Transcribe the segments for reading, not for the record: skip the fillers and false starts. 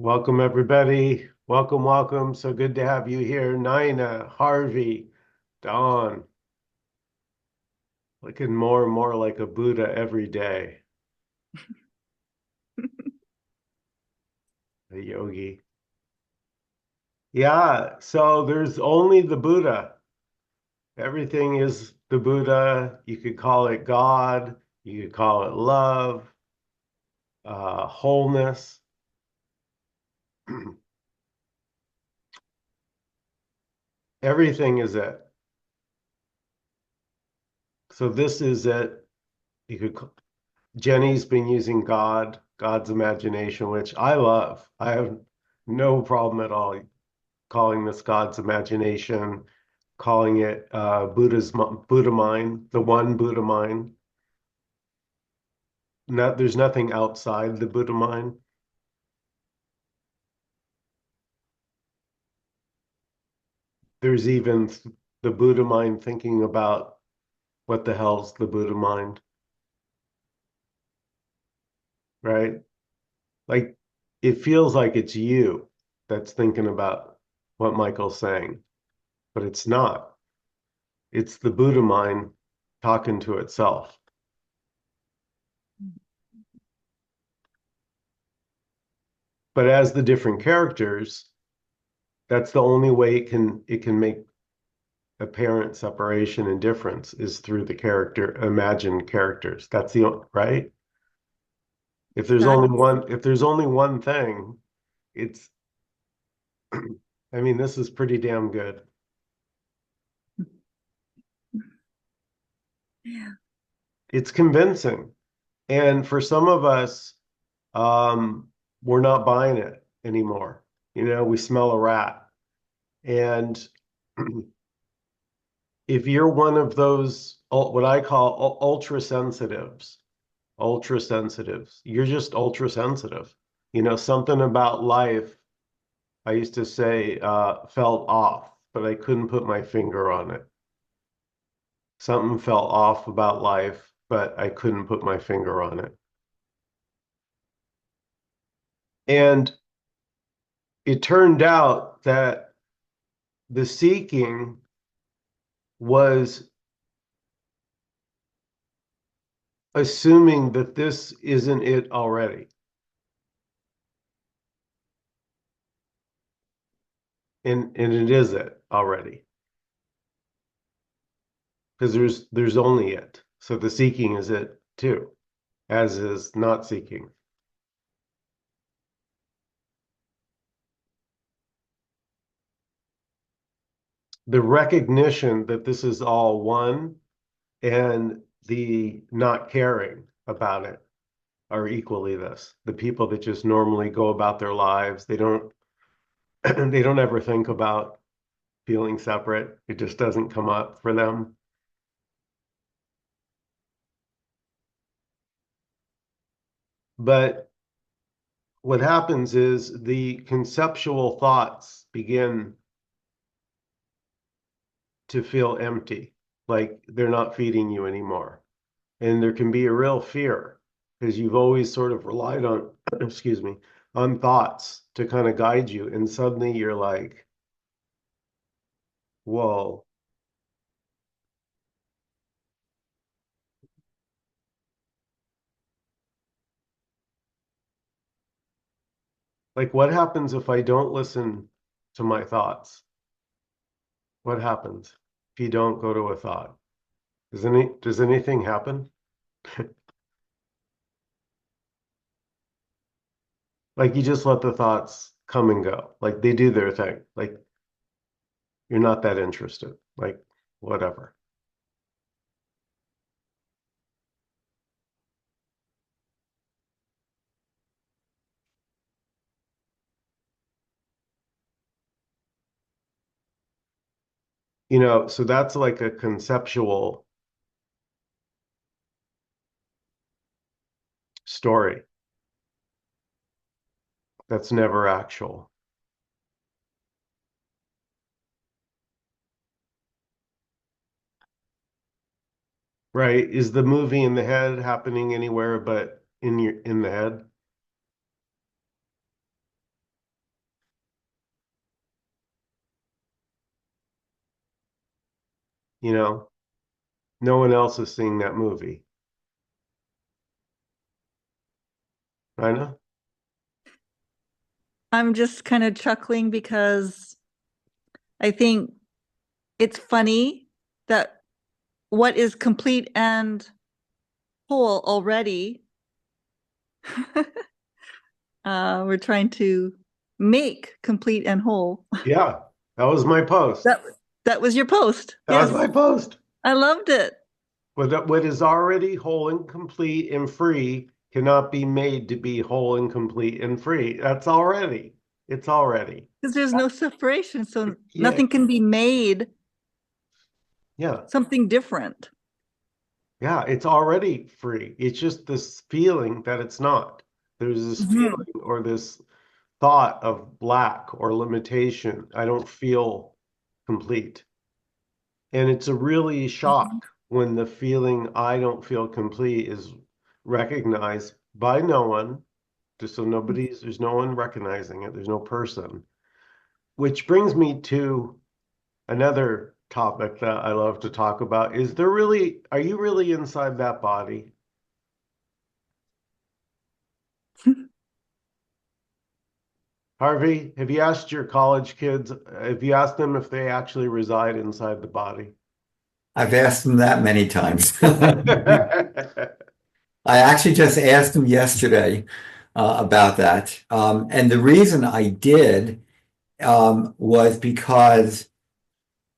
Welcome, everybody. Welcome, welcome. So good to have you here. Nina, Harvey, Dawn, looking more and more like a Buddha every day, a yogi. Yeah, so there's only the Buddha. Everything is the Buddha. You could call it God, you could call it love, wholeness. Everything is it. So this is it. You could Jenny's been using God's imagination, which I love. I have no problem at all calling this God's imagination, calling it Buddha mind, the one Buddha mind. There's nothing outside the Buddha mind. There's even the Buddha mind thinking about what the hell's the Buddha mind, right? Like it feels like it's you that's thinking about what Michael's saying, but it's not. It's the Buddha mind talking to itself. But as the different characters, that's the only way it can make apparent separation and difference is through the imagined characters. That's the right. That If there's only one thing, it's, I mean, this is pretty damn good. yeah. It's convincing. And for some of us, um, we're not buying it anymore. We smell a rat. And if you're one of those, what I call ultra sensitives, you're just ultra sensitive. Something about life, I used to say, felt off, but I couldn't put my finger on it. Something felt off about life, but I couldn't put my finger on it. And it turned out that the seeking was assuming that this isn't it already. And it is it already. Because there's only it. So the seeking is it too, as is not seeking. The recognition that this is all one and the not caring about it are equally this. The people that just normally go about their lives, they don't they don't ever think about feeling separate. It just doesn't come up for them. But what happens is the conceptual thoughts begin to feel empty, like they're not feeding you anymore. And there can be a real fear because you've always sort of relied on, excuse me, on thoughts to kind of guide you. And suddenly you're like, whoa, like what happens if I don't listen to my thoughts? What happens if you don't go to a thought? Does anything happen? Like you just let the thoughts come and go. Like they do their thing. Like you're not that interested. Like whatever. So that's like a conceptual story that's never actual. Right? Is the movie in the head happening anywhere but in the head? you know? No one else is seeing that movie. I know. I'm just kind of chuckling because I think it's funny that what is complete and whole already, we're trying to make complete and whole. Yeah, that was my post. That that was your post. That was Yes, my post. I loved it. What is already whole and complete and free cannot be made to be whole and complete and free. That's already. It's already. Because there's no separation, so Yeah, nothing can be made yeah, something different. yeah. It's already free. It's just this feeling that it's not. There's this Mhm. feeling or this thought of lack or limitation. I don't feel complete. And it's a really shock when the feeling I don't feel complete is recognized by no one. Just so there's no one recognizing it. There's no person. Which brings me to another topic that I love to talk about. Are you really inside that body? Harvey, have you asked your college kids, have you asked them if they actually reside inside the body? I've asked them that many times. I actually just asked them yesterday about that. And the reason I did was because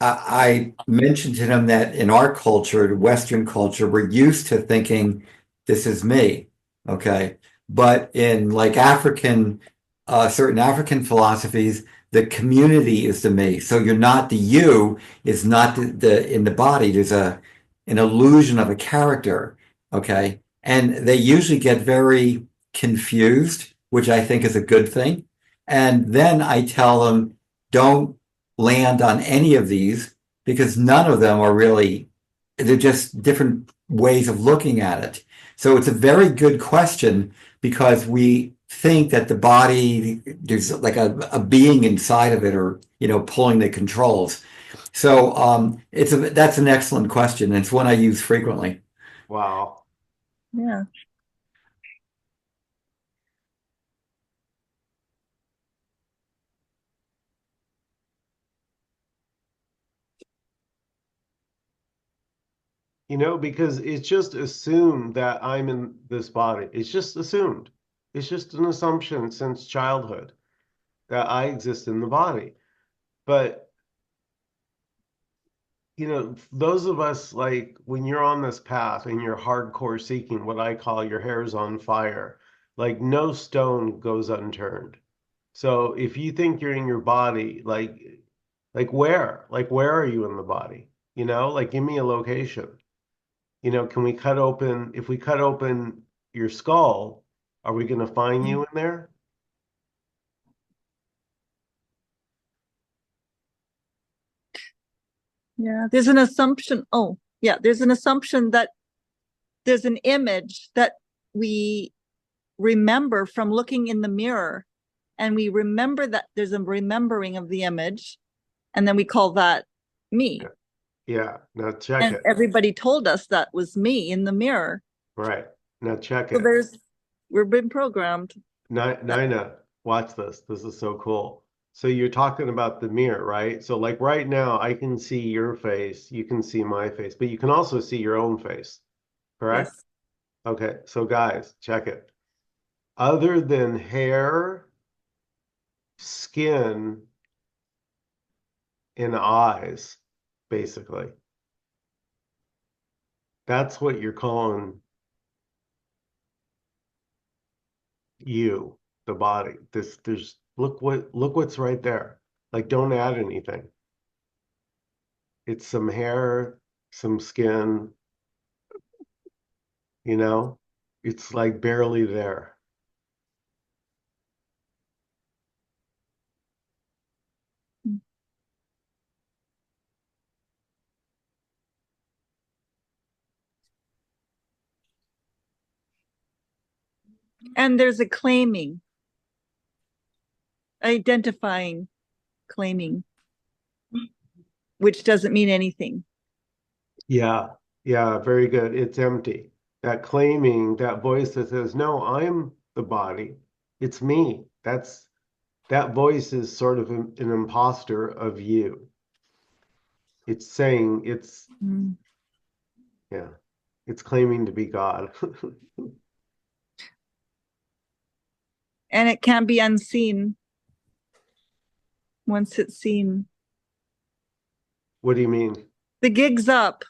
I mentioned to them that in our culture, the Western culture, we're used to thinking this is me. Okay. But in like certain African philosophies, the community is the me. So you're not the you is not in the body. There's an illusion of a character. Okay. And they usually get very confused, which I think is a good thing. And then I tell them, don't land on any of these because none of them are really, they're just different ways of looking at it. So it's a very good question because we think that the body, there's like a being inside of it or, pulling the controls. So that's an excellent question. It's one I use frequently. Wow. Yeah. Because it's just assumed that I'm in this body. It's just assumed. It's just an assumption since childhood that I exist in the body. But, those of us like when you're on this path and you're hardcore seeking what I call your hair's on fire, like no stone goes unturned. So if you think you're in your body, like where? Like where are you in the body? Like give me a location. Can we cut open, if we cut open your skull, are we going to find you in there? Yeah. There's an assumption. Oh, yeah. There's an assumption that there's an image that we remember from looking in the mirror. And we remember that there's a remembering of the image. And then we call that me. Yeah. Now check And it. everybody told us that was me in the mirror. Right. Now check So it. we've been programmed. Nina, watch this. This is so cool. So you're talking about the mirror, right? So like right now, I can see your face, you can see my face, but you can also see your own face, correct? Yes. Okay, so guys, check it. Other than hair, skin, and eyes, basically, that's what you're calling you, the body. Look what's right there. Like, don't add anything. It's some hair, some skin, you know? It's like barely there. And there's a claiming, identifying, claiming, which doesn't mean anything. Yeah, yeah, very good. It's empty. That claiming, that voice that says, no, I'm the body. It's me. That voice is sort of an imposter of you. It's saying Mm. yeah, it's claiming to be God. And it can be unseen once it's seen. What do you mean? The gig's up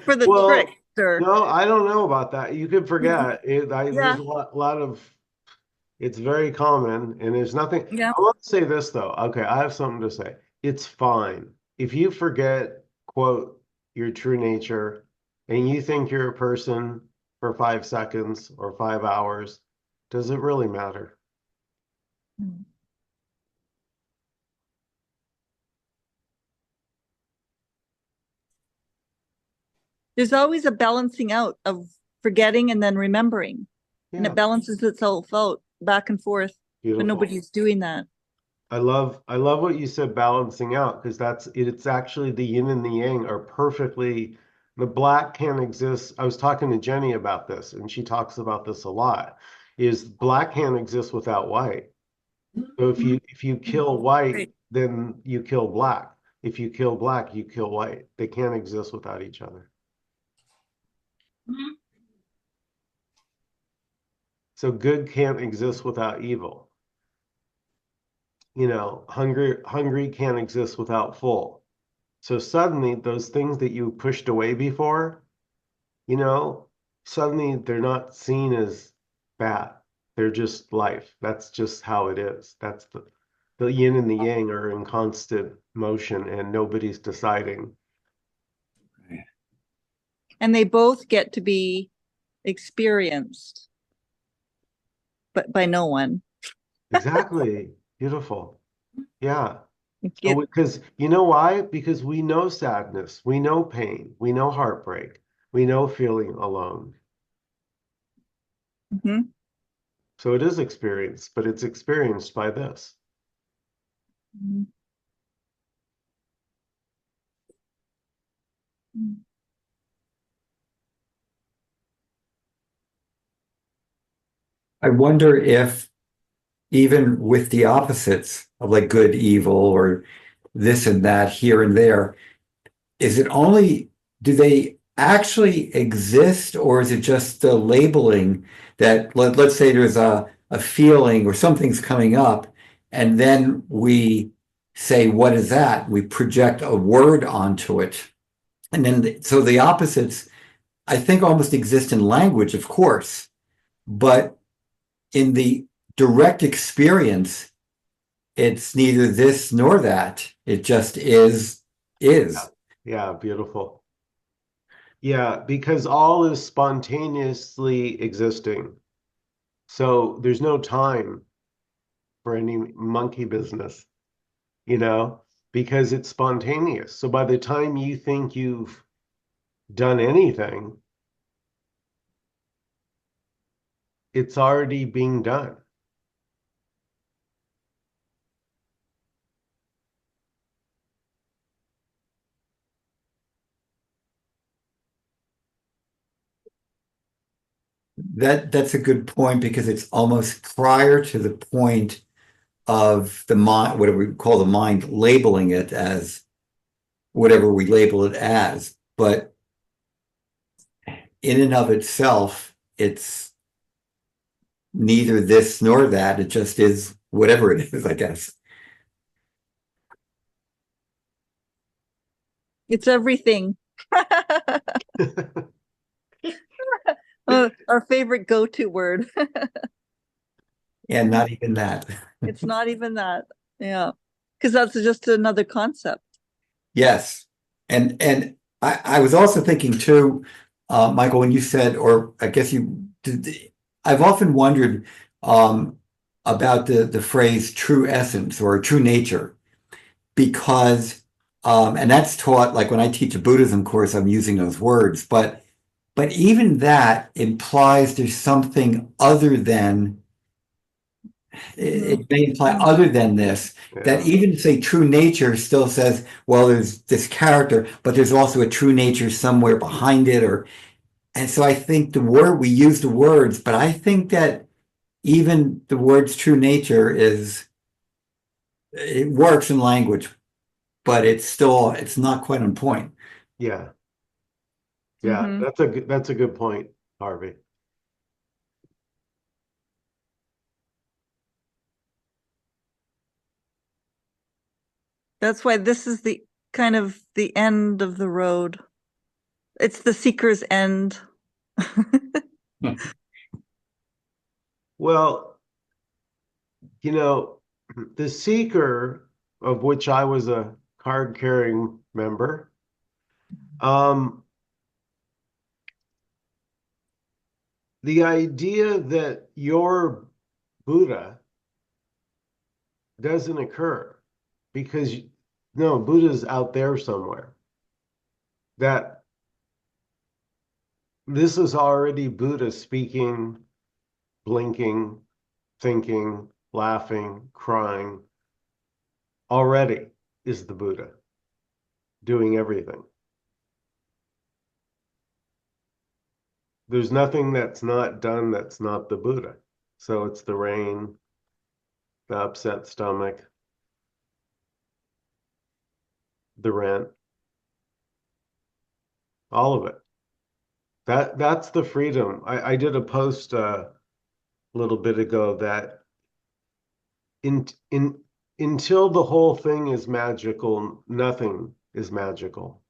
for the Well, trickster. no, I don't know about that. You could forget it. There's Yeah, a lot of, it's very common, and there's nothing. yeah. I want to say this though. Okay, I have something to say. It's fine if you forget, quote, your true nature, and you think you're a person for 5 seconds or 5 hours. Does it really matter? There's always a balancing out of forgetting and then remembering. And it Yeah, balances itself out back and forth, but beautiful. nobody's doing that. I love what you said, balancing out, because it's actually the yin and the yang are perfectly, the black can't exist. I was talking to Jenny about this, and she talks about this a lot, is black can't exist without white. So if you kill white, Right. then you kill black. If you kill black, you kill white. They can't exist without each other. So good can't exist without evil. Hungry can't exist without full. So suddenly those things that you pushed away before, you know, suddenly they're not seen as bad. They're just life. That's just how it is. That's the yin and the yang are in constant motion and nobody's deciding. And they both get to be experienced, but by no one. Exactly. Beautiful. Yeah. Get, Because you know why? Because we know sadness, we know pain, we know heartbreak, we know feeling alone. mhm. So it is experienced, but it's experienced by this. Mhm. I wonder if even with the opposites of like good, evil, or this and that here and there, is it only, do they actually exist, or is it just the labeling that let's say there's a feeling or something's coming up, and then we say, what is that? We project a word onto it. And then, so the opposites, I think, almost exist in language, of course, but in the direct experience, it's neither this nor that. It just is, Yeah, is. yeah, beautiful. Yeah, because all is spontaneously existing. So there's no time for any monkey business, you know, because it's spontaneous. So by the time you think you've done anything, it's already being done. That's a good point, because it's almost prior to the point of the mind, whatever we call the mind, labeling it as whatever we label it as. But in and of itself, it's neither this nor that. It just is whatever it is, I guess. It's everything. Our favorite go-to word. And not even that. It's not even that. Yeah. Because that's just another concept. Yes. And I was also thinking too, Michael, when you said, or I guess you did, I've often wondered about the phrase true essence or true nature, because and that's taught, like when I teach a Buddhism course, I'm using those words, but even that implies there's something other than it may imply other than this, that Yeah. even say true nature still says, well, there's this character, but there's also a true nature somewhere behind it, and so I think we use the words, but I think that even the words true nature it works in language, but it's not quite on point. Yeah. Yeah. Mhm. That's a good point, Harvey. That's why this is the kind of the end of the road. It's the seeker's end. Well, the Seeker, of which I was a card-carrying member, um, the idea that your Buddha doesn't occur because no, Buddha's out there somewhere. That this is already Buddha speaking, blinking, thinking, laughing, crying. Already is the Buddha doing everything. There's nothing that's not done that's not the Buddha. So it's the rain, the upset stomach, the rent, all of it. That's the freedom. I did a post a little bit ago that in until the whole thing is magical, nothing is magical.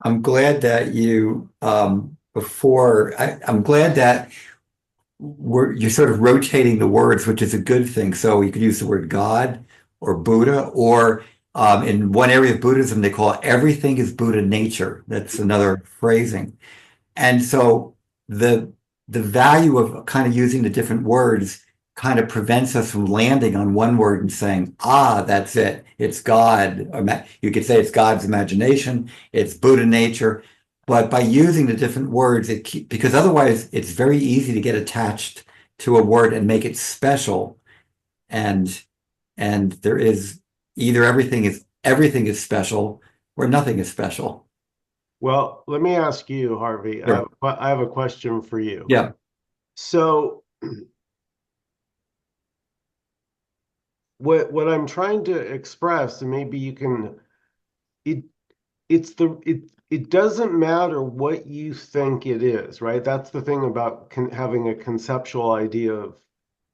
I'm glad that I'm glad that you're sort of rotating the words, which is a good thing. So you could use the word God or Buddha, or in one area of Buddhism, they call it everything is Buddha nature. That's another phrasing. And so the the value of kind of using the different words kind of prevents us from landing on one word and saying, ah, that's it. It's God. You could say it's God's imagination, it's Buddha nature. But by using the different words, because otherwise it's very easy to get attached to a word and make it special. And there is either everything is special or nothing is special. Well, let me ask you, Harvey. Sure. I have a question for you. Yeah. So what I'm trying to express, and maybe you can, it it doesn't matter what you think it is, right? That's the thing about having a conceptual idea of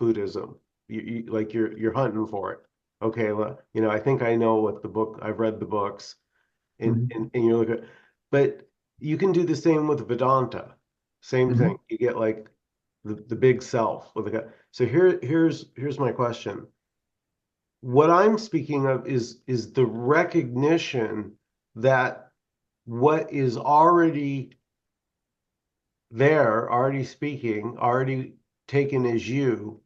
Buddhism. Like you're hunting for it. Okay, well, I think I know what I've read the books, and Mhm. and you're looking, but you can do the same with Vedanta. Same Mhm. thing. You get like the big self with the guy. So here's my question. What I'm speaking of is the recognition that what is already there, already speaking, already taken as you,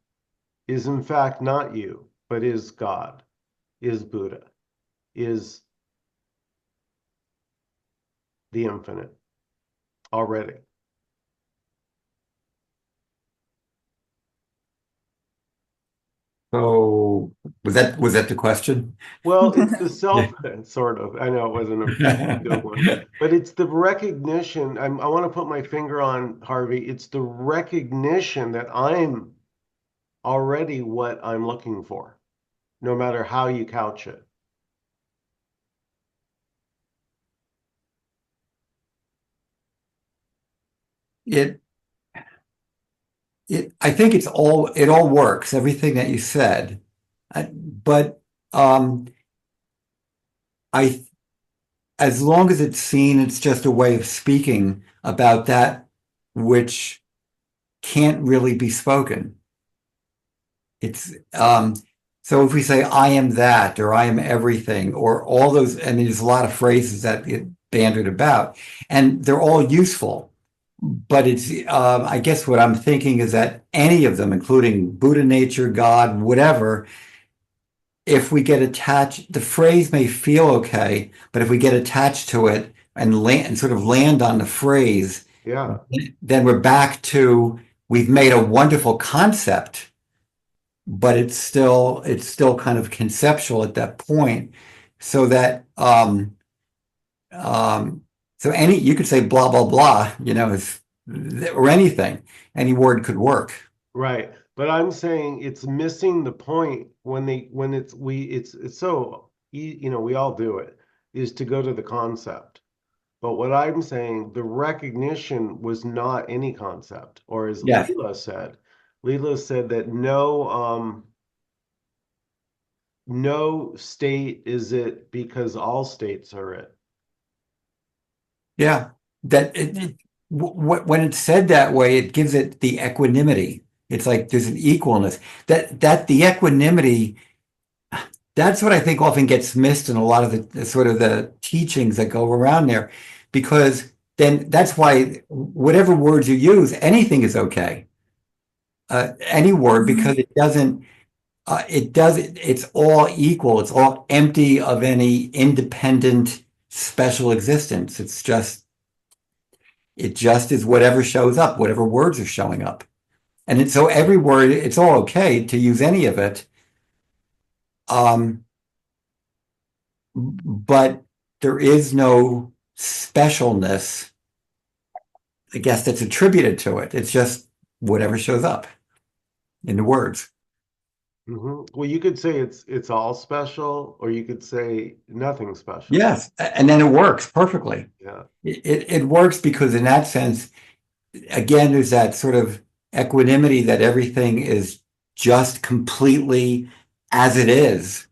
is in fact not you, but is God, is Buddha, is the infinite already. So was that the question? Well, it's the Yeah. self, sort of. I know it wasn't a good one, but it's the recognition. I want to put my finger on, Harvey. It's the recognition that I'm already what I'm looking for, no matter how you couch it. It I think it all works, everything that you said. But um, I, as long as it's seen, it's just a way of speaking about that which can't really be spoken. It's so if we say I am that or I am everything or all those, I mean, there's a lot of phrases that get bandied about, and they're all useful. But I guess what I'm thinking is that any of them, including Buddha nature, God, whatever, if we get attached, the phrase may feel okay, but if we get attached to it and land and sort of land on the phrase, Yeah. then we're back to we've made a wonderful concept, but it's still kind of conceptual at that point. So that um so any you could say blah blah blah, is or anything. Any word could work. Right. But I'm saying it's missing the point when it's so we all do it, is to go to the concept. But what I'm saying, the recognition was not any concept, or as Yes. Leela said that no state is it because all states are it. Yeah, that when it's said that way, it gives it the equanimity. It's like there's an equalness. That the equanimity, that's what I think often gets missed in a lot of the sort of the teachings that go around there, because then that's why whatever words you use, anything is okay. Any word, because it's all equal. It's all empty of any independent special existence. It just is whatever shows up, whatever words are showing up. And so every word, it's all okay to use any of it. But there is no specialness, I guess, that's attributed to it. It's just whatever shows up in the words. Well, you could say it's all special, or you could say nothing special. Yes. And then it works perfectly. Yeah. It works because in that sense, again, there's that sort of equanimity that everything is just completely as it is.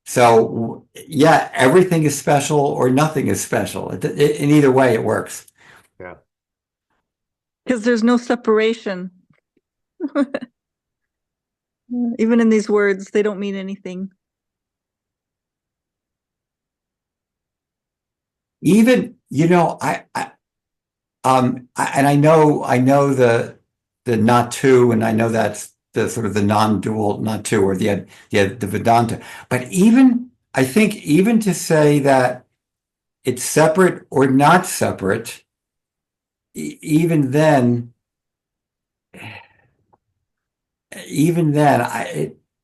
So yeah, everything is special or nothing is special. In either way, it works. Yeah. Because there's no separation. Even in these words, they don't mean anything. Even, and I know the not two, and I know that's the sort of the non-dual not two, or the Vedanta. But even I think even to say that it's separate or not separate, even then,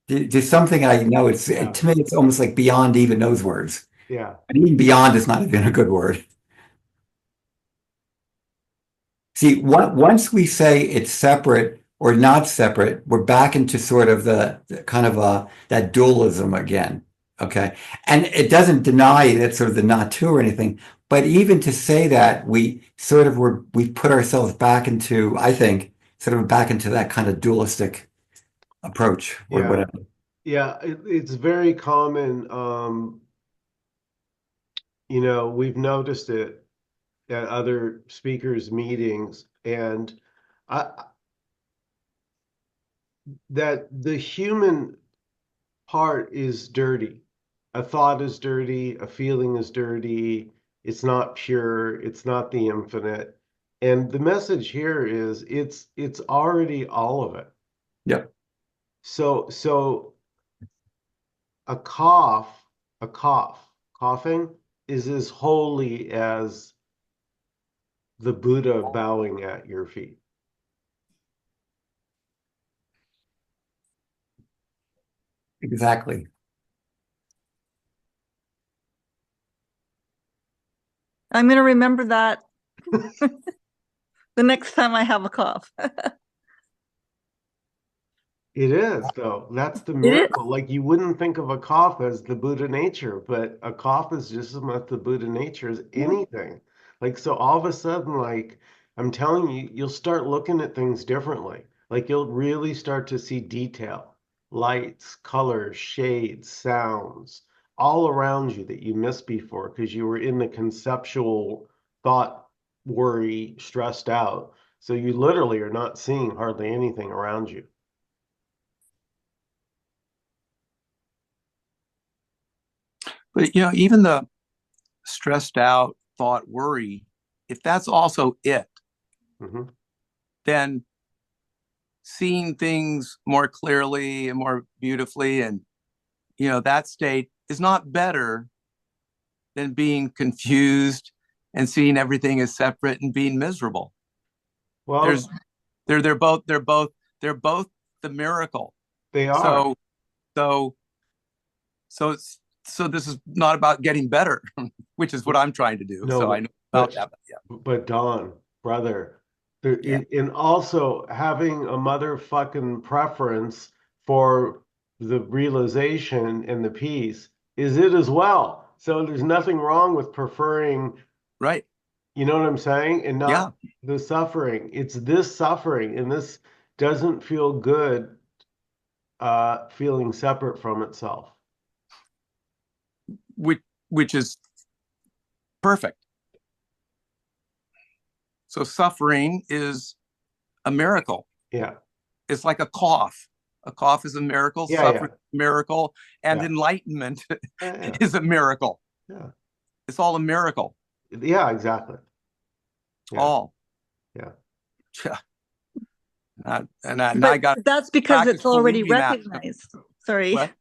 there's something I know. To me, it's almost like beyond even those words. Yeah. And even beyond is not even a good word. See, once we say it's separate or not separate, we're back into sort of the kind of that dualism again. Okay. And it doesn't deny that sort of the not two or anything, but even to say that we put ourselves back into, I think, sort of back into that kind of dualistic approach or Yeah. whatever. Yeah. It's very common. We've noticed it at other speakers' meetings, and I that the human part is dirty. A thought is dirty, a feeling is dirty, it's not pure, it's not the infinite. And the message here is it's already all of it. Yep. So a cough, a cough, coughing is as holy as the Buddha bowing at your feet. Exactly. I'm going to remember that the next time I have a cough. It is, though. That's the It is. miracle. Like you wouldn't think of a cough as the Buddha nature, but a cough is just as much the Buddha nature as anything. Like so all of a sudden, like I'm telling you, you'll start looking at things differently. Like you'll really start to see detail, lights, colors, shades, sounds, all around you that you missed before because you were in the conceptual thought, worry, stressed out. So you literally are not seeing hardly anything around you. But even the stressed out thought, worry, if that's also it, Hmm. then seeing things more clearly and more beautifully and that state is not better than being confused and seeing everything as separate and being miserable. Well, There's they're both the miracle. they are. So this is not about getting better, which is what I'm trying to do. No, so I know about that. But yeah. But Don, brother, Yeah. and also having a motherfucking preference for the realization and the peace is it as well. So there's nothing wrong with preferring, Right. you know what I'm saying? And Yeah. not the suffering. It's this suffering, and this doesn't feel good, feeling separate from itself. Which is perfect. So suffering is a miracle. Yeah. It's like a cough. A cough is a miracle. Yeah, Suffering yeah. is a miracle, and Yeah. enlightenment Yeah. is a miracle. Yeah. It's all a miracle. Yeah, exactly. Yeah. All. Yeah. And I But got that's because practice it's already believing that. recognized. Sorry. What?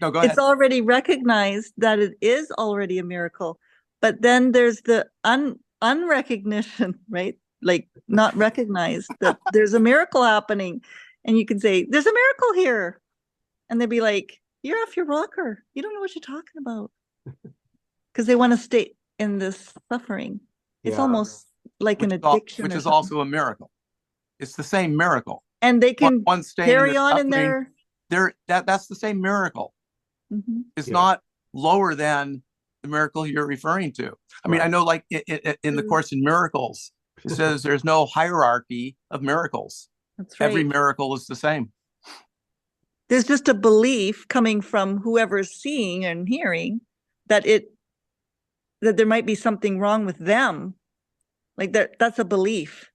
No, go ahead. It's already recognized that it is already a miracle. But then there's the unrecognition, right? Like not recognized that there's a miracle happening. And you can say, there's a miracle here. And they'd be like, you're off your rocker. You don't know what you're talking about. Because they want to stay in this suffering. It's Yeah. almost like an addiction. Which or is something. also a miracle. It's the same miracle. And they can One state carry the on in suffering, their. that's the same miracle. Mhm. It's Yeah. not lower than the miracle you're referring to. I mean, Right. I know like in the Course in Miracles, it says there's no hierarchy of miracles. That's right. Every miracle is the same. There's just a belief coming from whoever's seeing and hearing that there might be something wrong with them. Like that's a belief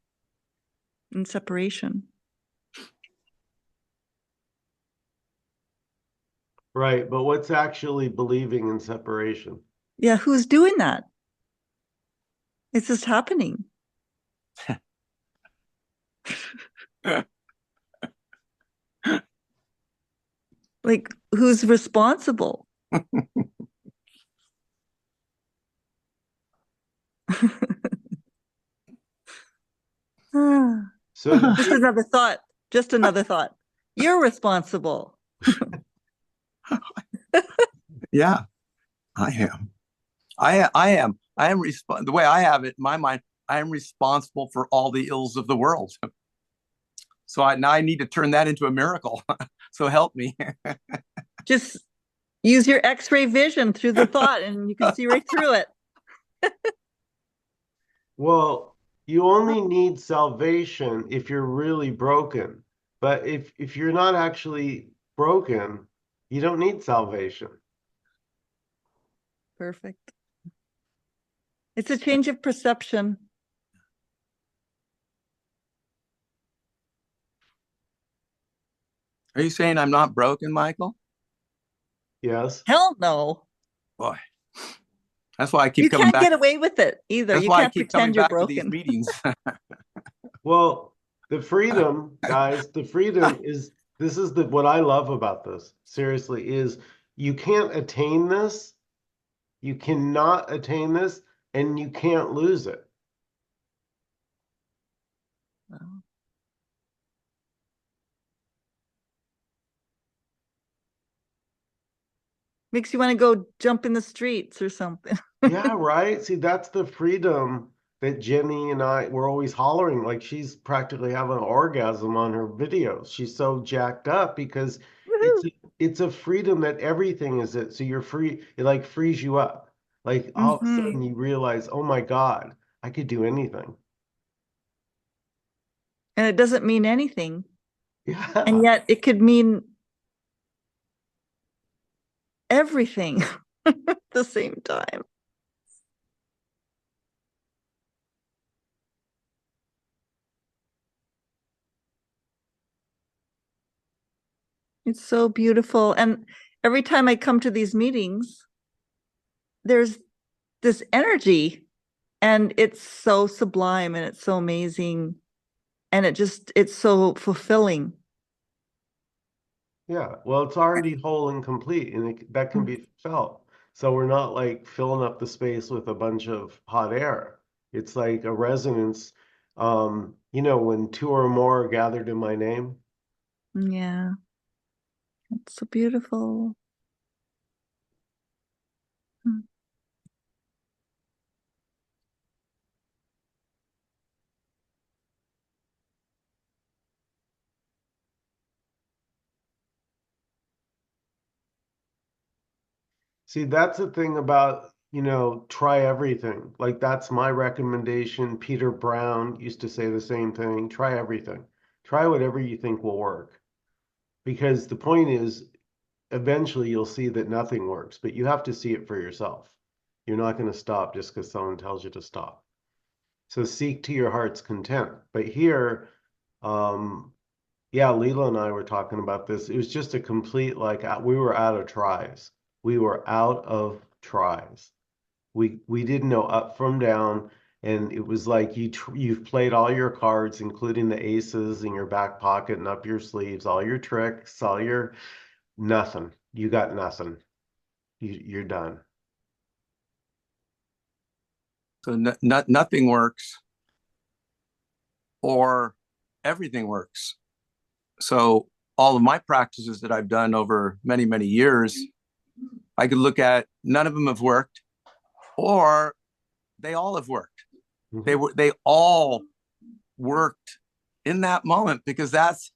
in separation. Right. But what's actually believing in separation? Yeah, who's doing that? It's just happening. Like, who's responsible? So Just another thought. Just another thought. You're responsible. Yeah, I am. I am the way I have it in my mind, I am responsible for all the ills of the world. So now I need to turn that into a miracle. So help me. Just use your X-ray vision through the thought and you can see right through it. Well, you only need salvation if you're really broken. But if you're not actually broken, you don't need salvation. Perfect. It's a change of perception. Are you saying I'm not broken, Michael? Yes. Hell no. Boy, that's why I keep You coming can't back. get away with it either. That's You why I can't keep coming pretend you're back to these broken. meetings. Well, the freedom, guys, the freedom is this is what I love about this, seriously, is you can't attain this, you cannot attain this, and you can't lose it. Wow. Makes you want to go jump in the streets or something. Yeah, right. See, that's the freedom that Jenny and I were always hollering. Like she's practically having an orgasm on her videos. She's so jacked up because Woohoo. it's a freedom that everything is it. So you're free. It like frees you up. Like all of a sudden you realize, oh my God, I could do anything. And it doesn't mean anything. Yeah. And yet it could mean everything at the same time. It's so beautiful. And every time I come to these meetings, there's this energy and it's so sublime and it's so amazing. And it's so fulfilling. Yeah, well, it's already whole and complete, and that can be felt. So we're not like filling up the space with a bunch of hot air. It's like a resonance. When two or more are gathered in my name. Yeah, it's so beautiful. Hmm. See, that's the thing about, try everything. Like that's my recommendation. Peter Brown used to say the same thing. Try everything. Try whatever you think will work. Because the point is, eventually you'll see that nothing works, but you have to see it for yourself. You're not going to stop just because someone tells you to stop. So seek to your heart's content. But here, yeah, Leela and I were talking about this. It was just a complete, like, we were out of tries. We were out of tries. We didn't know up from down, and it was like you've played all your cards, including the aces in your back pocket and up your sleeves, all your tricks, all your nothing. You got nothing. You're done. So nothing works, or everything works. So all of my practices that I've done over many, many years, I could look at, none of them have worked, or they all have worked. They all worked in that moment, because that's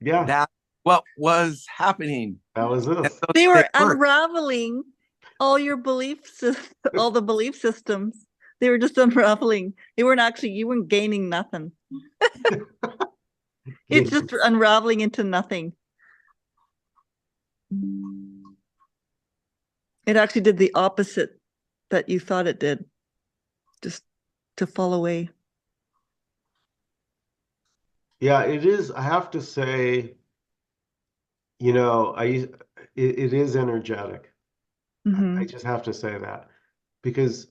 what was happening. That was it. So They were worked. unraveling all your all the belief systems. They were just unraveling. They weren't actually, you weren't gaining nothing. It's just unraveling into nothing. It actually did the opposite that you thought it did, just to fall away. Yeah, it is. I have to say, it is energetic. I just have to say that because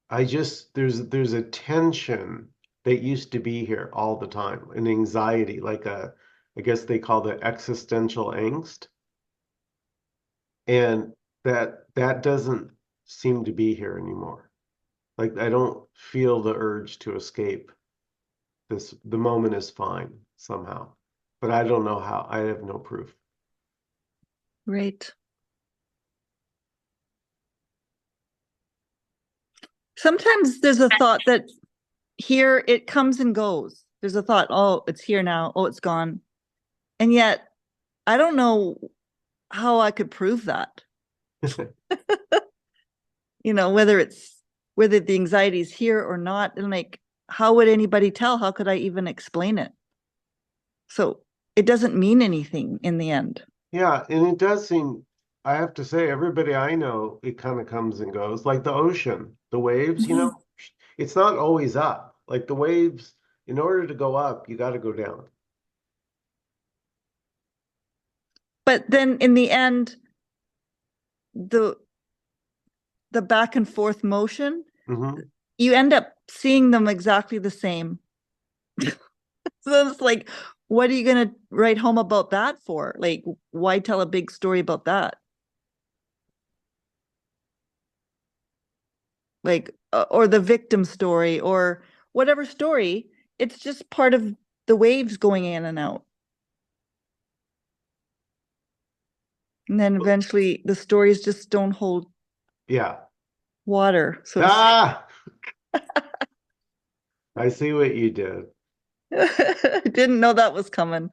there's a tension that used to be here all the time, an anxiety, I guess they call it existential angst. And that doesn't seem to be here anymore. Like I don't feel the urge to escape. The moment is fine somehow. But I don't know how. I have no proof. Right. Sometimes there's a thought that here it comes and goes. There's a thought, oh, it's here now. Oh, it's gone. And yet I don't know how I could prove that. Whether the anxiety is here or not. And like, how would anybody tell? How could I even explain it? So it doesn't mean anything in the end. Yeah, and it does seem, I have to say, everybody I know, it kind of comes and goes. Like the ocean, the waves, it's not always up. Like the waves, in order to go up, you got to go down. But then in the end, the back and forth motion, you end up seeing them exactly the same. So it's like, what are you going to write home about that for? Like, why tell a big story about that? Like, or the victim story or whatever story, it's just part of the waves going in and out. And then eventually the stories just don't hold water. So I see what you did. I didn't know that was coming.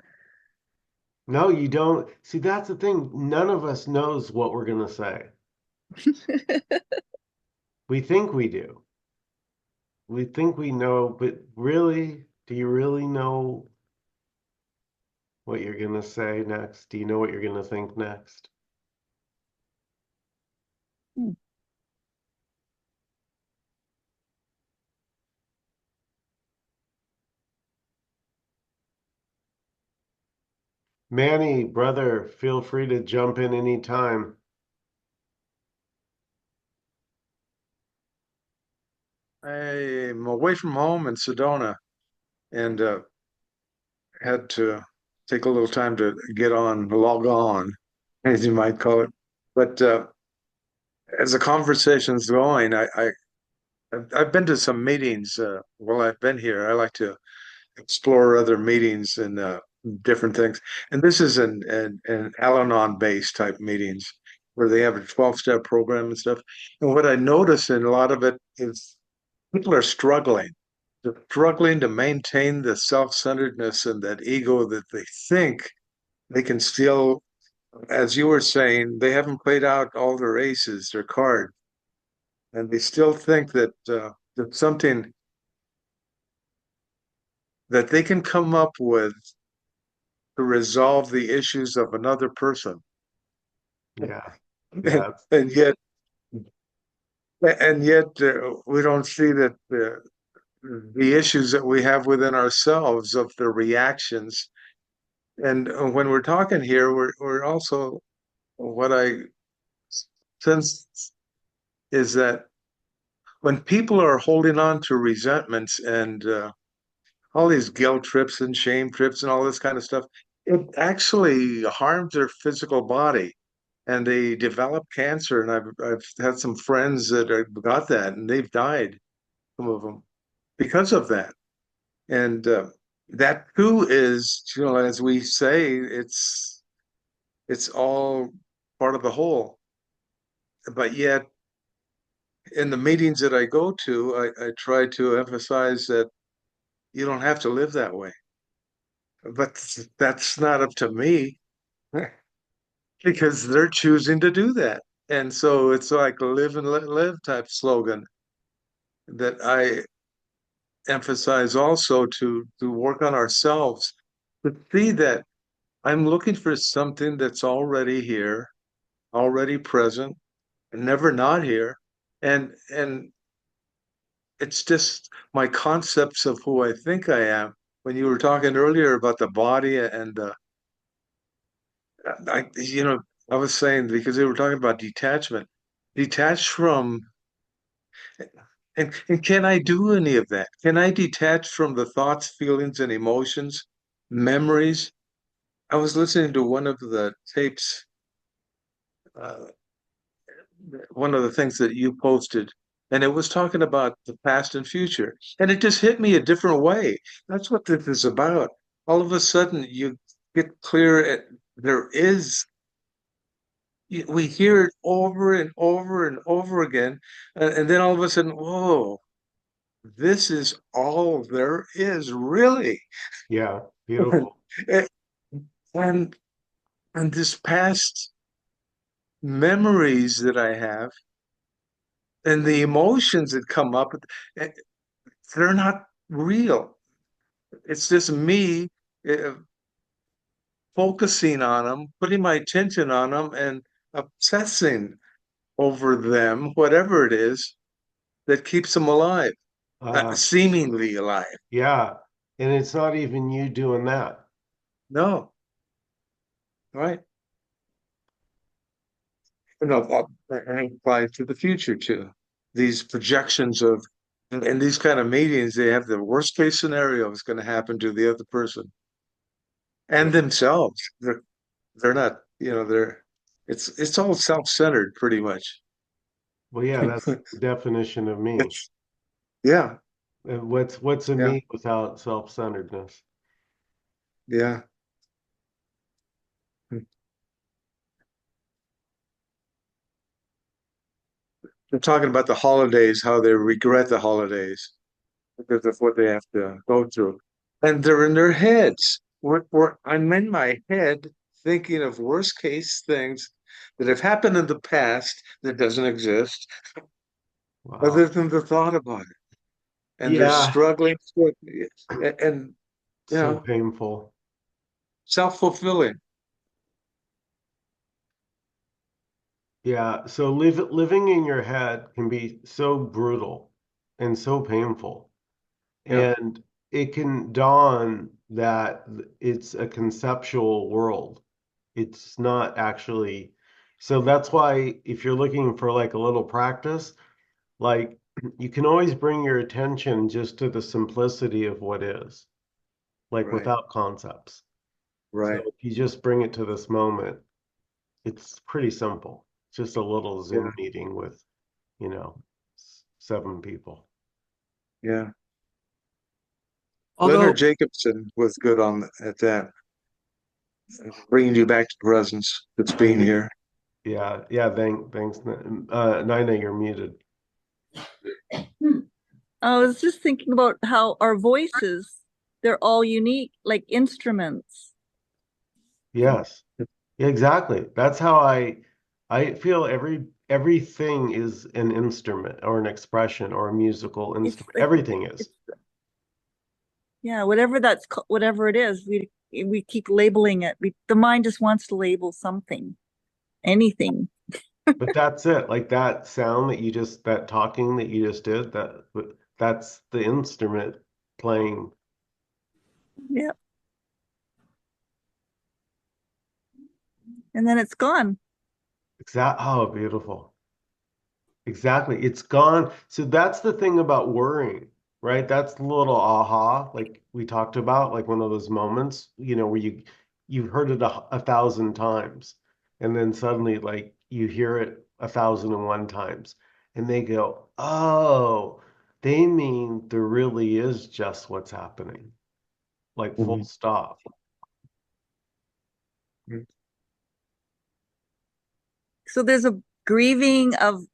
No, you don't. See, that's the thing. None of us knows what we're going to say. We think we do. We think we know, but really, do you really know what you're going to say next? Do you know what you're going to think next? Manny, brother, feel free to jump in anytime. I'm away from home in Sedona and had to take a little time to get on, log on, as you might call it. But as the conversation's going, I've been to some meetings while I've been here. I like to explore other meetings and different things. And this is an Al-Anon based type meetings where they have a 12-step program and stuff. And what I notice in a lot of it is people are struggling. They're struggling to maintain the self-centeredness and that ego that they think they can still, as you were saying, they haven't played out all their aces, their card, and they still think that there's something that they can come up with to resolve the issues of another person. Yeah. And, Yeah. and yet we don't see that the issues that we have within ourselves of the reactions. And when we're talking here, we're also what I sense is that when people are holding on to resentments and all these guilt trips and shame trips and all this kind of stuff, it actually harms their physical body. And they develop cancer. And I've had some friends that got that, and they've died, some of them, because of that. And that too is, as we say, it's all part of the whole. But yet, in the meetings that I go to, I try to emphasize that you don't have to live that way. But that's not up to me because they're choosing to do that. And so it's like live and let live type slogan that I emphasize also to work on ourselves, to see that I'm looking for something that's already here, already present, and never not here. And it's just my concepts of who I think I am. When you were talking earlier about the body and I was saying because they were talking about detachment, detached from, and can I do any of that? Can I detach from the thoughts, feelings, and emotions, memories? I was listening to one of the tapes, uh, one of the things that you posted, and it was talking about the past and future. And it just hit me a different way. That's what this is about. All of a sudden, you get clear at there is, we hear it over and over and over again. And then all of a sudden, whoa, this is all there is, really. Yeah. Beautiful. And and this past memories that I have and the emotions that come up, eh, they're not real. It's just me uh, focusing on them, putting my attention on them, and obsessing over them, whatever it is that keeps them alive, Uh, seemingly alive. yeah. And it's not even you doing that. No, right? No, that applies to the future too. These projections of, in these kind of meetings, they have the worst case scenario is going to happen to the other person Yeah. and themselves. They're not, it's all self-centered pretty much. Well, yeah, that's the definition of me. It's, yeah, And what's a yeah, me without self-centeredness? yeah. They're talking about the holidays, how they regret the holidays because of what they have to go through. And they're in their heads. I'm in my head thinking of worst case things that have happened in the past that doesn't exist, Wow. other than the thought about it. And they're Yeah. struggling with it. And So painful. self-fulfilling. Yeah. So living in your head can be so brutal and so painful. Yeah, And it can dawn that it's a conceptual world. It's not actually. So that's why if you're looking for like a little practice, like you can always bring your attention just to the simplicity of what is, like right, without concepts. Right. So if you just bring it to this moment, it's pretty simple. It's just a little Zoom meeting with, 7 people. Yeah. Although, Leonard Jacobson was good at that, bringing you back to presence. That's being here. Yeah, thanks. Nina, you're muted. I was just thinking about how our voices, they're all unique, like instruments. Yes, exactly. That's how I feel everything is an instrument or an expression or a musical It's instrument. like, Everything is. yeah, whatever it is, we keep labeling it. The mind just wants to label something, anything. But that's it. Like that sound that talking that you just did, that's the instrument playing. Yeah. And then it's gone. Oh, beautiful. Exactly. It's gone. So that's the thing about worrying, right? That's the little aha, like we talked about, like one of those moments, where you've heard it a thousand times, and then suddenly like you hear it 1,001 times, and they go, oh, they mean there really is just what's happening, like full Mhm. stop. So there's a grieving of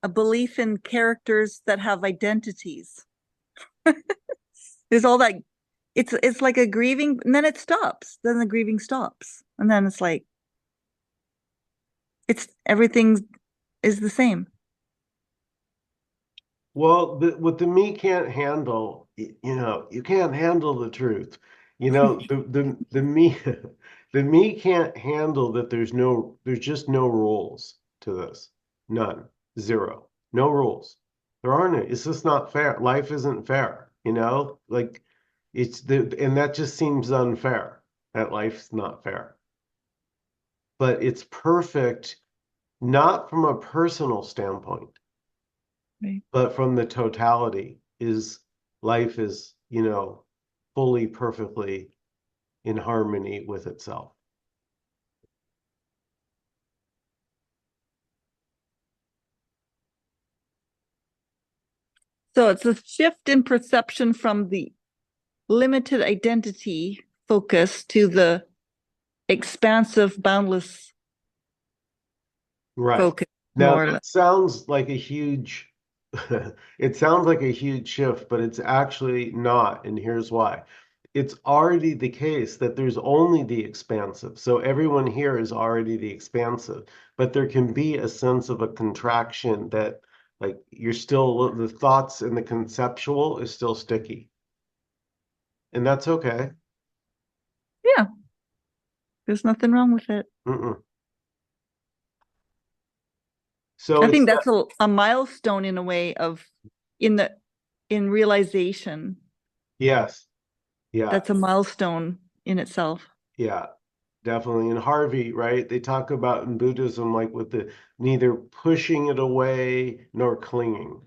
a belief in characters that have identities. There's all that. It's like a grieving, and then it stops. Then the grieving stops, and then it's like everything is the same. Well, what the me can't handle, you can't handle the truth. The me, the me can't handle that there's just no rules to this. None. Zero. No rules. There aren't any. It's just not fair. Life isn't fair, Like and that just seems unfair, that life's not fair. But it's perfect, not from a personal standpoint, Right. but from the totality is life is, fully, perfectly in harmony with itself. So it's a shift in perception from the limited identity focus to the expansive, boundless Right. focus, Now more or that less. sounds like a huge it sounds like a huge shift, but it's actually not, and here's why. It's already the case that there's only the expansive. So everyone here is already the expansive, but there can be a sense of a contraction that like you're still the thoughts and the conceptual is still sticky. And that's okay. Yeah, there's nothing wrong with it. Mm-mm. So I it's think that's a milestone in a way of in the in realization. yes, yeah, That's a milestone in itself. yeah, definitely. And Harvey, right? They talk about in Buddhism, like with the neither pushing it away nor clinging,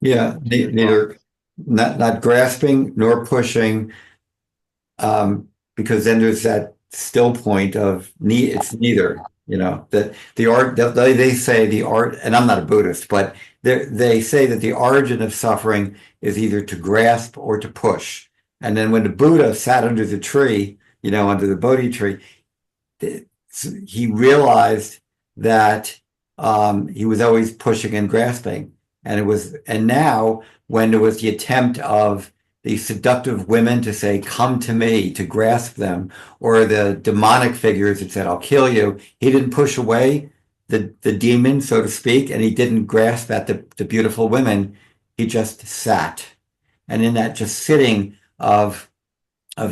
Yeah, to your neither thoughts. not grasping nor pushing, because then there's that still point of it's neither, that the art they say the art, and I'm not a Buddhist, but they say that the origin of suffering is either to grasp or to push. And then when the Buddha sat under the tree, under the Bodhi tree, he realized that he was always pushing and grasping. And now when there was the attempt of the seductive women to say, come to me, to grasp them, or the demonic figures that said, I'll kill you, he didn't push away the demon, so to speak, and he didn't grasp at the beautiful women. He just sat. And in that just sitting of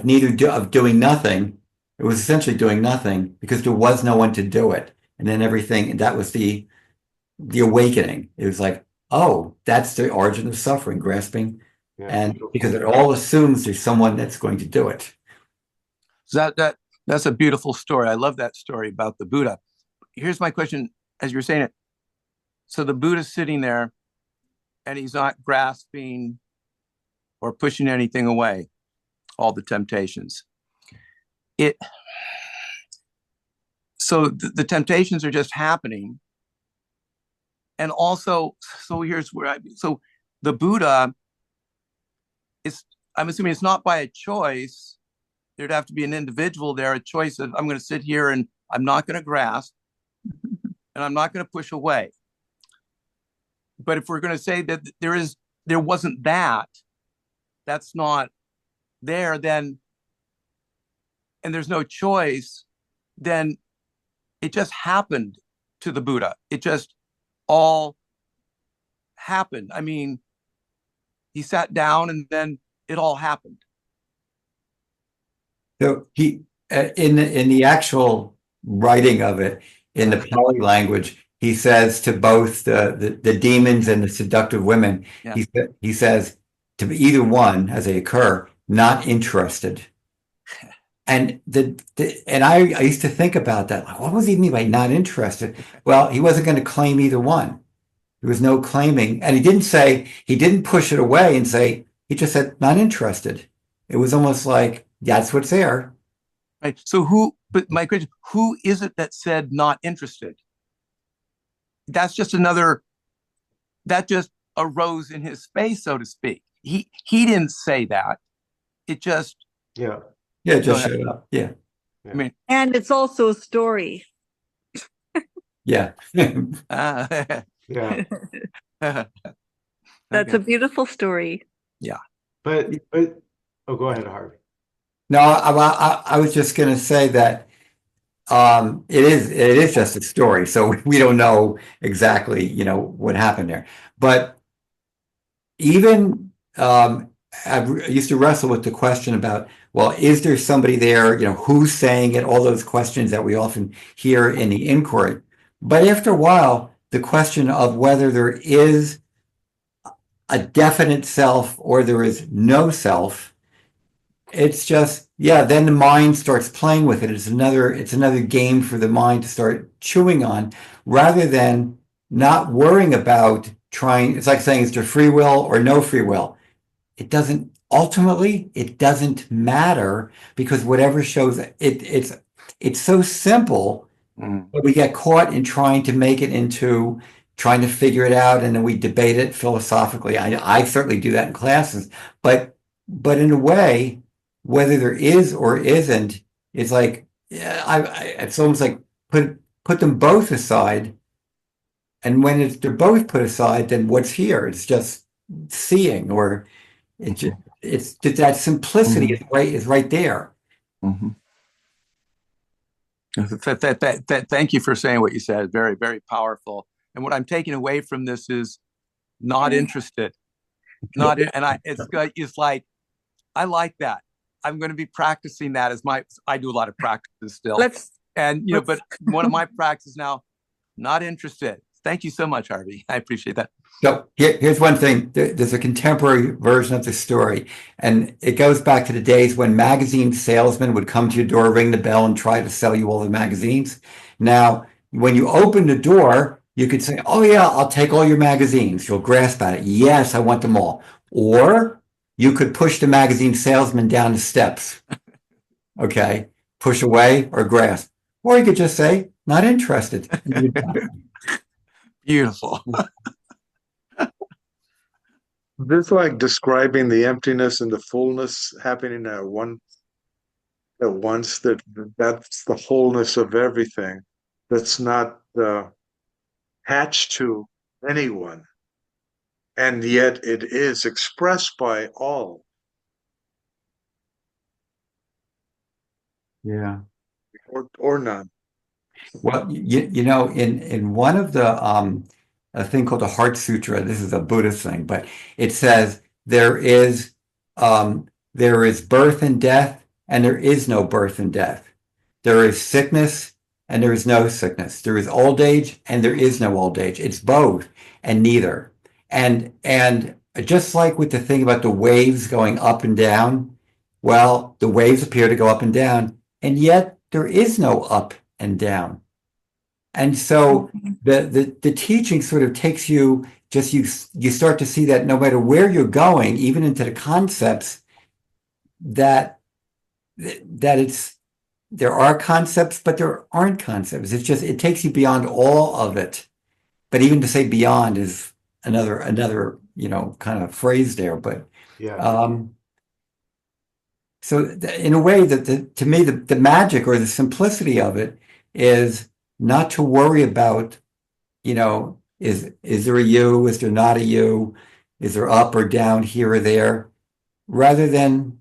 doing nothing, it was essentially doing nothing because there was no one to do it. And then everything, that was the awakening. It was like, oh, that's the origin of suffering, grasping. Yeah, And because beautiful. it all assumes there's someone that's going to do it. so that's a beautiful story. I love that story about the Buddha. Here's my question as you're saying it. So the Buddha's sitting there and he's not grasping or pushing anything away, all the temptations. it, so the temptations are just happening. And also, so here's where so the Buddha is, I'm assuming it's not by a choice. There'd have to be an individual there, a choice of, I'm going to sit here and I'm not going to grasp and I'm not going to push away. But if we're going to say that there wasn't that's not there, then, and there's no choice, then it just happened to the Buddha. It just all happened. I mean, he sat down and then it all happened. So he, in the actual writing of it, in the Pali language, he says to both the demons and the seductive women, Yeah. he says to either one as they occur, not interested. And I used to think about that. Like, what does he mean by not interested? Well, he wasn't going to claim either one. There was no claiming, and he didn't push it away and say, he just said not interested. It was almost like that's what's there. Right. So but my question, who is it that said not interested? That's just that just arose in his space, so to speak. He didn't say that. It just, Yeah. Yeah, it just showed up. Yeah. I mean, And it's also a story. Yeah. Yeah. That's a beautiful story. But oh, go ahead, Harvey. No, I was just going to say that it is just a story, so we don't know exactly, what happened there. But even I used to wrestle with the question about, well, is there somebody there? Who's saying it? All those questions that we often hear in the inquiry. But after a while, the question of whether there is a definite self or there is no self, it's just, then the mind starts playing with it. It's another game for the mind to start chewing on, rather than not worrying about trying. It's like saying, is there free will or no free will? Ultimately, it doesn't matter, because whatever shows it's so simple. But we get caught in trying to make it into trying to figure it out, and then we debate it philosophically. I certainly do that in classes, but in a way, whether there is or isn't, it's like, it's almost like put them both aside, and when they're both put aside, then what's here? It's just seeing, or it's that simplicity is right there. Mm-hmm. Thank you for saying what you said. Very, very powerful. And what I'm taking away from this is not interested. It's like, I like that. I'm going to be practicing that I do a lot of practices still. But one of my practices now, not interested. Thank you so much, Harvey. I appreciate that. So here's one thing. There's a contemporary version of the story, and it goes back to the days when magazine salesmen would come to your door, ring the bell, and try to sell you all the magazines. Now, when you open the door, you could say, oh yeah, I'll take all your magazines. You'll grasp at it. Yes, I want them all. Or you could push the magazine salesman down the steps. Okay, push away or grasp. Or you could just say, not interested. Beautiful. This like describing the emptiness and the fullness happening at once. That's the wholeness of everything. That's not attached to anyone, and yet it is expressed by all. Yeah. Or none. Well, in one of the a thing called the Heart Sutra, this is a Buddhist thing, but it says there is birth and death, and there is no birth and death. There is sickness and there is no sickness. There is old age and there is no old age. It's both and neither. And just like with the thing about the waves going up and down, well, the waves appear to go up and down, and yet there is no up and down. And so the teaching sort of takes you, you start to see that no matter where you're going, even into the concepts, that it's there are concepts, but there aren't concepts. It's just, it takes you beyond all of it. But even to say beyond is another, kind of phrase there. But Yeah. um, so in a way that to me, the magic or the simplicity of it is not to worry about, is there a you? Is there not a you? Is there up or down here or there? Rather than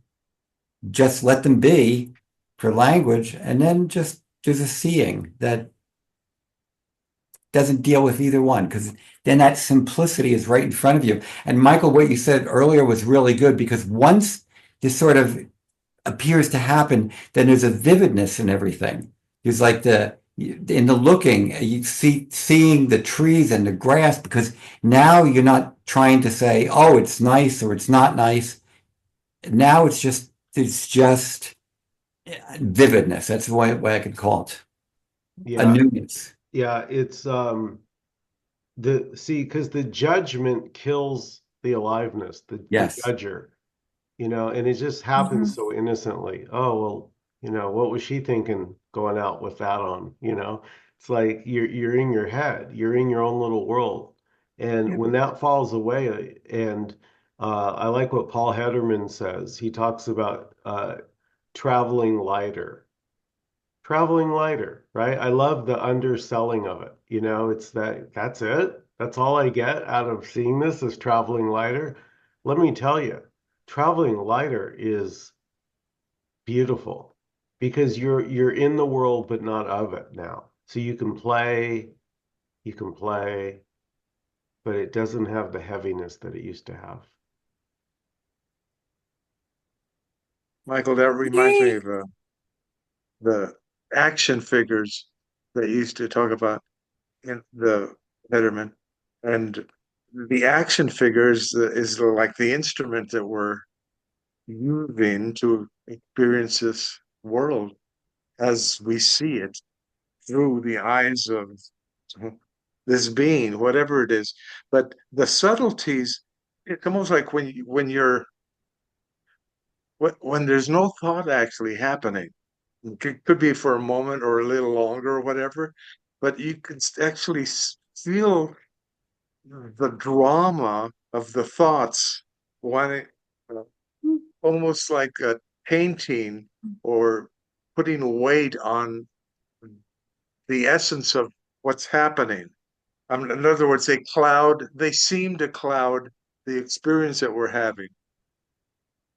just let them be for language, and then just there's a seeing that doesn't deal with either one, because then that simplicity is right in front of you. And Michael, what you said earlier was really good, because once this sort of appears to happen, then there's a vividness in everything. There's like in the looking, you seeing the trees and the grass, because now you're not trying to say, oh, it's nice or it's not nice. Now it's just vividness. That's the way I could call it. A Yeah. newness. Yeah. It's because the judgment kills the aliveness, the Yes. judger, and it just Mhm. happens so innocently. Oh, well, what was she thinking going out with that on? It's like you're in your head, you're in your own little world. And Yep. when that falls away, and I like what Paul Hederman says, he talks about traveling lighter. Traveling lighter, right? I love the underselling of it. It's that's it. That's all I get out of seeing this is traveling lighter. Let me tell you, traveling lighter is beautiful because you're in the world but not of it now. So you can play, but it doesn't have the heaviness that it used to have. Michael, that reminds me Yay. of the action figures that you used to talk about in the Letterman, and the action figures is like the instrument that we're using to experience this world as we see it through the eyes of this being, whatever it is. But the subtleties, it's almost like when there's no thought actually happening. It could be for a moment or a little longer or whatever, but you can actually feel the drama of the thoughts, one almost like a painting or putting weight on the essence of what's happening. In other words, they seem to cloud the experience that we're having.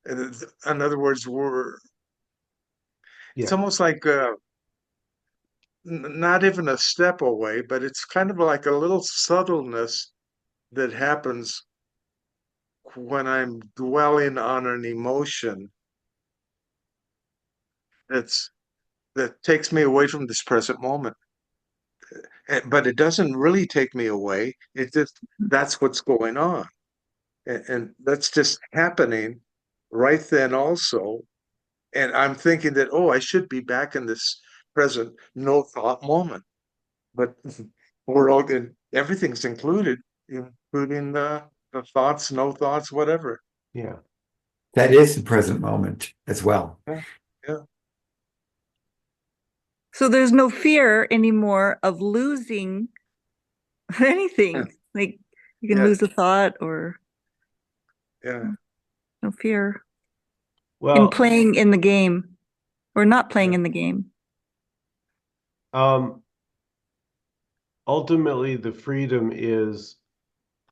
In other words, it's Yeah. almost like not even a step away, but it's kind of like a little subtleness that happens when I'm dwelling on an emotion that's that takes me away from this present moment. But it doesn't really take me away. It just that's what's going on. And that's just happening right then also. And I'm thinking that, oh, I should be back in this present no thought moment. But we're all good. Everything's included, including the thoughts, no thoughts, whatever. Yeah. That is the present moment as well. Yeah, yeah. So there's no fear anymore of losing anything. Like you can Yeah, lose a thought or yeah. no fear in Well, playing in the game or not playing Yeah. in the game. um, ultimately the freedom is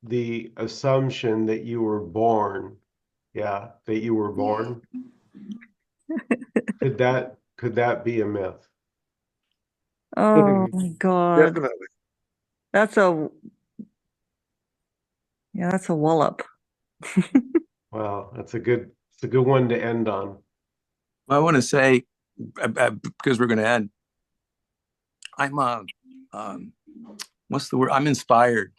the assumption that you were born. Yeah, that you were born. Could that be a myth? Oh my God. Definitely. That's a that's a wallop. Wow, it's a good one to end on. I want to say, because we're going to end, I'm um, what's the word? I'm inspired.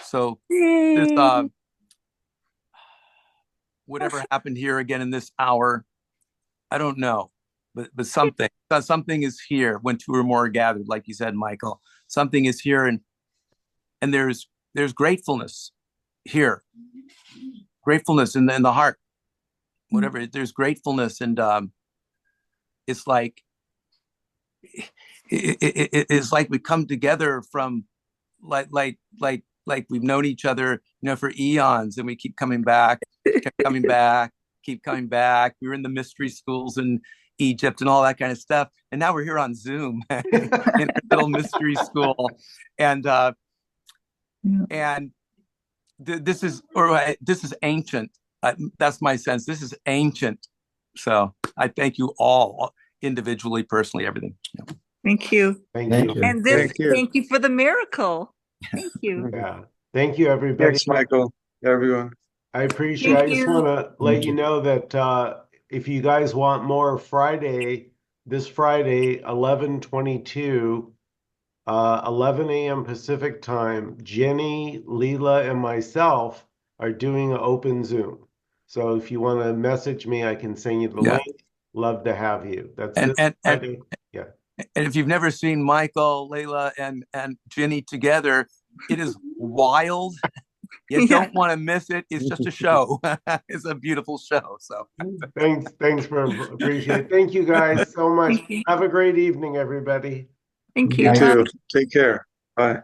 So this Yay. whatever happened here again in this hour, I don't know, but something is here when two or more are gathered, like you said, Michael. Something is here, and there's gratefulness here, gratefulness in the heart, whatever. There's gratefulness, and it's like it's like we come together from like we've known each other, for eons, and we keep coming back, keep coming back. We were in the mystery schools in Egypt and all that kind of stuff, and now we're here on Zoom in our little mystery school, and this is ancient. That's my sense. This is ancient. So I thank you all individually, personally, everything. Thank you. Thank Thank you. you. And this, Thank you. thank you for the miracle. Thank you. Yeah. Thank you, everybody. Thanks, Michael, everyone. I appreciate Thank I just you. want to let Thank you you. know that if you guys want more this Friday, 11/22, 11 a.m. Pacific time, Jenny, Leela, and myself are doing an open Zoom. So if you want to message me, I can send you the Yeah. link. Love to have you. That's And this and and, Friday. Yeah. and if you've never seen Michael, Layla, and Ginny together, it is wild. You don't want to miss it. It's just a show. It's a beautiful show. So Thanks for appreciate it. Thank you guys so much. Thank you. Have a great evening, everybody. Thank You you. You guys- Bye. too. Take care. Bye.